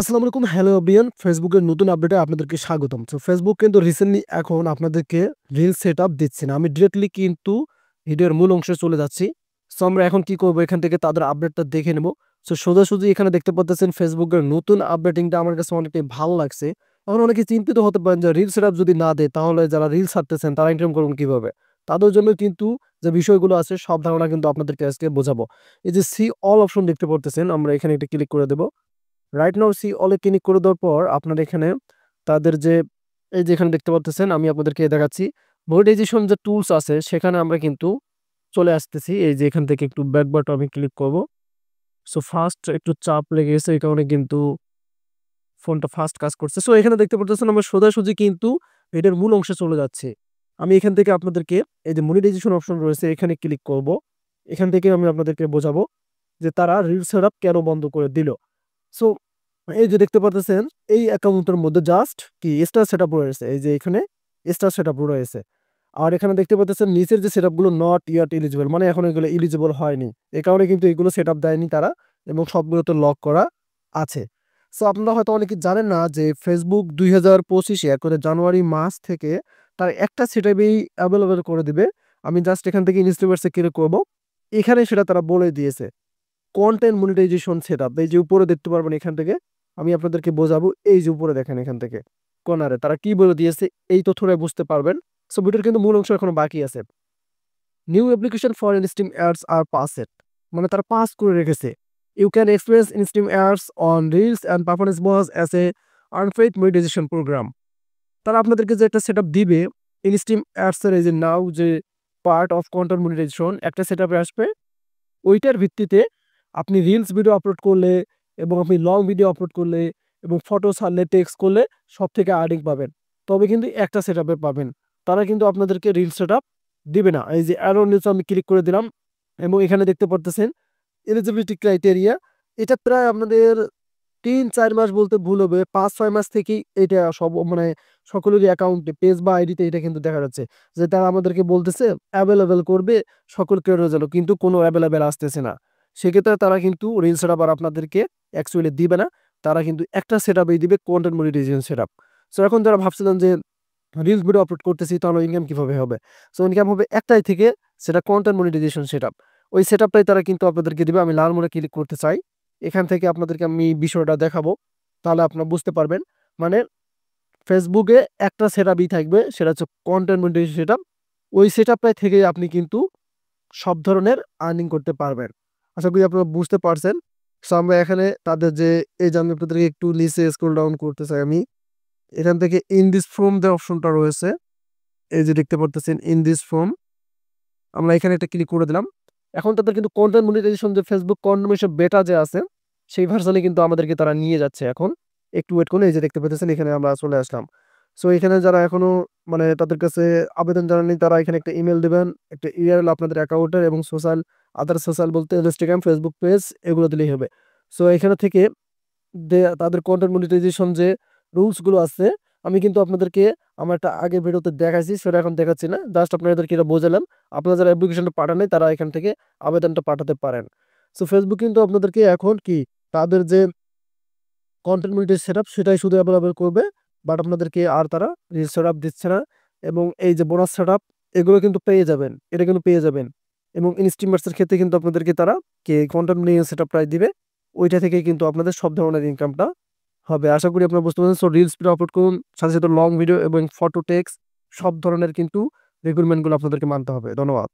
আসসালামু আলাইকুম, hello everyone. ফেসবুকের নতুন আপডেটে আপনাদেরকে স্বাগতম। সো ফেসবুক কিন্তু রিসেন্টলি এখন আপনাদেরকে রিল সেটআপ দিচ্ছে না। আমি ডিরেক্টলি কিন্তু ভিডিওর মূল অংশে চলে যাচ্ছি। সো আমরা এখন কি করব, এখান থেকে তাদের আপডেটটা দেখে নেব। সো সোজাসুজি এখানে দেখতে পাচ্ছেন ফেসবুকের নতুন আপডেটিংটা আমার কাছে অনেকটাই ভালো লাগছে। এখন অনেকে চিন্তিত হতে পারেন যে রিল সেটআপ যদি না দেয় তাহলে যারা রিল ছাড়তেছেন তারা ইনকাম করবেন কিভাবে। তাদের জন্য কিন্তু যে বিষয়গুলো আছে সব ধারণা কিন্তু আপনাদেরকে আজকে বোঝাবো। এই যে সি অল অপশন দেখতে পারতেছেন, আমরা এখানে একটা ক্লিক করে দেব। রাইট নাও সি অলে ক্লিক করে দেওয়ার পর আপনার এখানে তাদের যে এই যে এখানে দেখতে পাচ্ছেন, আমি আপনাদেরকে দেখাচ্ছি মনিটাইজেশন যে টুলস আছে সেখানে আমরা কিন্তু চলে আসতেছি। এই যে এখান থেকে একটু ব্যাক বাটন আমি ক্লিক করব। সো ফার্স্ট একটু চাপ লেগে গেছে, এই কারণে কিন্তু ফোনটা ফাস্ট কাজ করছে। সো এখানে দেখতে পাচ্ছেন আমরা সোজাসুজি কিন্তু এটার মূল অংশে চলে যাচ্ছে। আমি এখান থেকে আপনাদেরকে এই যে মনিটাইজেশন অপশন রয়েছে এখানে ক্লিক করব। এখান থেকে আমি আপনাদেরকে বোঝাবো যে তারা রিল সেটআপ কেন বন্ধ করে দিল। সো এই যে দেখতে পাচ্ছেন এই অ্যাকাউন্টের মধ্যে জাস্ট কি স্টার সেটআপ রয়েছে, এই যে এখানে স্টার সেটআপ রয়েছে। আর এখানে দেখতে পাচ্ছেন নিচের যে সেটআপগুলো নট ইয়েট এলিজিবল, মানে এখন এগুলো এলিজিবল হয়নি। এই কারণে কিন্তু এগুলো সেটআপ দেয়নি তারা, এবং সবগুলোতে লক করা আছে। সো আপনারা হয়তো অনেকে জানেন না যে ফেসবুক 2025-এ করে জানুয়ারি মাস থেকে তার একটা সেটআপই অ্যাভেলেবল করে দিবে। আমি জাস্ট এখান থেকে ইনস্টাগ্রামে ক্লিক করব, এখানে সেটা তারা বলে দিয়েছে কন্টেন্ট মনিটাইজেশন সেটআপ। এই যে উপরে দেখতে পারবেন, এখান থেকে আমি আপনাদেরকে বোঝাবো। এই যে উপরে দেখেন এখান থেকে কর্নারে তারা কি বলে দিয়েছে এই তথ্যটা বুঝতে পারবেন। সো ভিডিওর কিন্তু মূল অংশ এখনো বাকি আছে। New application for instream ads are passed, মানে তারা পাস করে রেখেছে। You can experience instream ads on reels and performance boss as a unpaid monetization program. তারা আপনাদেরকে যে একটা সেটআপ দিবে ইনস্ট্রিম অ্যাডস এর, এই যে নাও যে পার্ট অফ কন্টেন্ট মনিটাইজেশন একটা সেটআপে আসবে। ওইটার ভিত্তিতে আপনি রিলস ভিডিও আপলোড করলে এবং আপনি লং ভিডিও আপলোড করলে এবং ফটো ছাড়লে টেক্সট করলে সব থেকে আর্নিং পাবেন, তবে কিন্তু একটা সেটআপে পাবেন। তারা কিন্তু আপনাদেরকে রিল সেটআপ দিবে না। এই যে অ্যারো নিচে আমি ক্লিক করে দিলাম এবং এখানে দেখতে পারতেছেন এলিজিবিলিটি ক্রাইটেরিয়া। এটা প্রায় আপনাদের ৩-৪ মাস বলতে ভুল হবে, ৫-৬ মাস থেকেই এটা সব মানে সকলেরই অ্যাকাউন্টে পেজ বা আইডিতে এটা কিন্তু দেখা যাচ্ছে যে তারা আমাদেরকে বলতেছে অ্যাভেলেবেল করবে সকল ক্রিয়েটরের জন্য, কিন্তু কোনো অ্যাভেলেবেল আসতেছে না। সেক্ষেত্রে তারা কিন্তু রিল সেটআপ আর আপনাদেরকে অ্যাকচুয়ালি দিবে না। তারা কিন্তু একটা সেটআপই দিবে, কন্টেন্ট মনিটাইজেশন সেটআপ। সো এখন যারা ভাবছিলেন যে রিলস ভিডিও আপলোড করতেছি তাহলে ইনকাম কিভাবে হবে, সো ইনকাম হবে একটাই থেকে, সেটা কন্টেন্ট মনিটাইজেশন সেটআপ। ওই সেটআপটাই তারা কিন্তু আপনাদেরকে দিবে। আমি লাল মোড়ে ক্লিক করতে চাই, এখান থেকে আপনাদেরকে আমি বিষয়টা দেখাবো, তাহলে আপনারা বুঝতে পারবেন। মানে ফেসবুকে একটা সেটআপই থাকবে, সেটা হচ্ছে কন্টেন্ট মনিটাইজেশন সেটআপ। ওই সেটআপটাই থেকে আপনি কিন্তু সব ধরনের আর্নিং করতে পারবেন। আশা করি আপনারা বুঝতে পারছেন। সো আমরা এখানে তাদের যে এই যে আমি আপনাদেরকে একটু নিচে স্ক্রল ডাউন করতে চাই আমি, এখান থেকে ইন দিস ফর্ম যে অপশনটা রয়েছে, এই যে দেখতে পারতেছেন ইন দিস ফর্ম, আমরা এখানে একটা ক্লিক করে দিলাম। এখন তাদের কিন্তু কন্টেন্ট মনিটাইজেশন যে ফেসবুক কন্ডোমিনেশন বেটা যে আছে সেই ভার্সনে কিন্তু আমাদেরকে তারা নিয়ে যাচ্ছে। এখন একটু ওয়েট করুন, এই যে দেখতে পাচ্ছেন এখানে আমরা চলে আসলাম। সো এখানে যারা এখনো মানে তাদের কাছে আবেদন জানাননি তারা এখানে একটা ইমেল দিবেন, একটা ইমেল আপনাদের অ্যাকাউন্টের, এবং সোশ্যাল আদার সোশ্যাল বলতে ইনস্টাগ্রাম, ফেসবুক পেজ এগুলো দিলেই হবে। সো এখানে থেকে তাদের কন্টেন্ট মনিটাইজেশন যে রুলস গুলো আছে আমি কিন্তু আপনাদেরকে আমার একটা আগের ভিডিওতে দেখাইছি, সেটা এখন দেখাচ্ছি না, জাস্ট আপনাদেরকে এটা বোঝালাম। আপনারা যারা অ্যাপ্লিকেশনটা পাঠান নাই তারা এখান থেকে আবেদনটা পাঠাতে পারেন। সো ফেসবুক কিন্তু আপনাদেরকে এখন কি তাদের যে কন্টেন্ট মনিটাইজেশন সেটআপ সেটাই শুধু অ্যাভেলেবল করবে, বাট আপনাদেরকে আর তারা রিল সেটআপ দিচ্ছে না। এবং এই যে বোনাস সেটআপ এগুলো কিন্তু পেয়ে যাবেন, এটা কিন্তু পেয়ে যাবেন। এবং ইনস্ট্রিমার্সের ক্ষেত্রে কিন্তু আপনাদেরকে তারা কে কন্টেন্ট মনিটাইজেশন সেটআপ প্রাইস দিবে, ওইটা থেকে কিন্তু আপনাদের সব ধরনের ইনকামটা হবে। আশা করি আপনারা বুঝতে পারছেন। সো রিলস ভিডিও আপলোড করুন, সাথে সাথে লং ভিডিও এবং ফটো টেক্সট সব ধরনের কিন্তু রিক্রুটমেন্টগুলো আপনাদেরকে মানতে হবে। ধন্যবাদ।